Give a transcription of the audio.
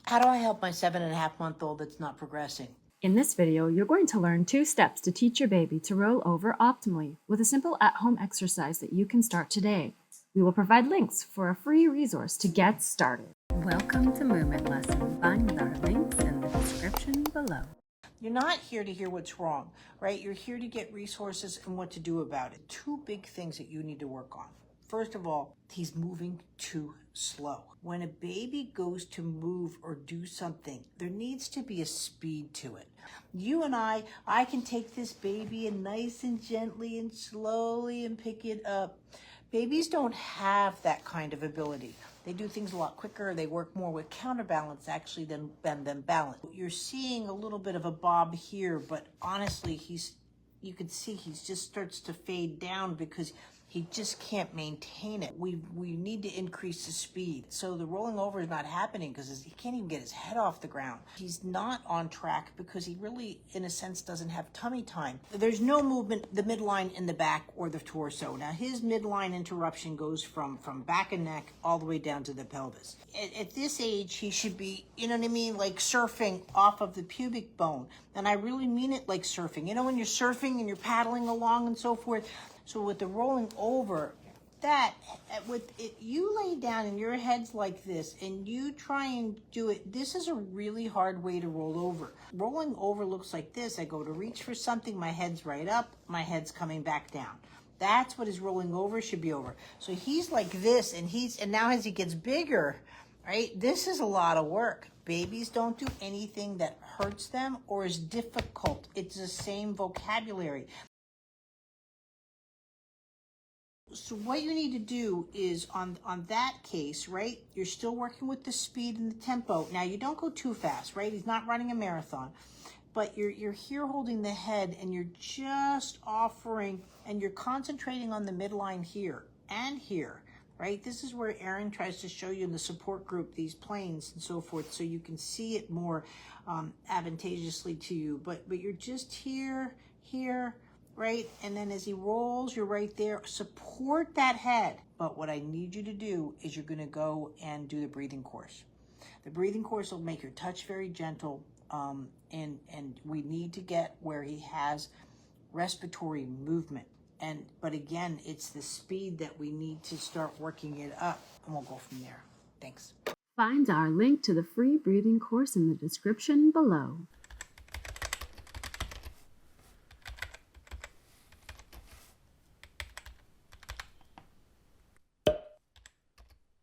How do I help my 7.5-month-old that's not progressing? In this video, you're going to learn 2 steps to teach your baby to roll over optimally with a simple at-home exercise that you can start today. We will provide links for a free resource to get started. Welcome to Movement Lesson. Find our links in the description below. You're not here to hear what's wrong, right? You're here to get resources and what to do about it. 2 big things that you need to work on. First of all, he's moving too slow. When a baby goes to move or do something, there needs to be a speed to it. You and I can take this baby and nice and gently and slowly and pick it up. Babies don't have that kind of ability. They do things a lot quicker. They work more with counterbalance actually than balance. You're seeing a little bit of a bob here, but honestly, you can see he just starts to fade down because he just can't maintain it. We need to increase the speed. So the rolling over is not happening because he can't even get his head off the ground. He's not on track because he really, in a sense, doesn't have tummy time. There's no movement, the midline in the back or the torso. Now his midline interruption goes from back and neck all the way down to the pelvis. At this age, he should be, you know what I mean, like surfing off of the pubic bone. And I really mean it like surfing. You know, when you're surfing and you're paddling along and so forth. So with the rolling over, you lay down and your head's like this and you try and do it. This is a really hard way to roll over. Rolling over looks like this. I go to reach for something, my head's right up, my head's coming back down. That's what his rolling over should be over. So he's like this and now as he gets bigger, right? This is a lot of work. Babies don't do anything that hurts them or is difficult. It's the same vocabulary. So what you need to do is on that case, right? You're still working with the speed and the tempo. Now you don't go too fast, right? He's not running a marathon, but you're here holding the head and you're just offering and you're concentrating on the midline here and here, right? This is where Erin tries to show you in the support group these planes and so forth, so you can see it more advantageously to you. But you're just here, right? And then as he rolls, you're right there. Support that head. But what I need you to do is you're going to go and do the breathing course. The breathing course will make your touch very gentle. And we need to get where he has respiratory movement. But again, it's the speed that we need to start working it up. And we'll go from there. Thanks. Find our link to the free breathing course in the description below.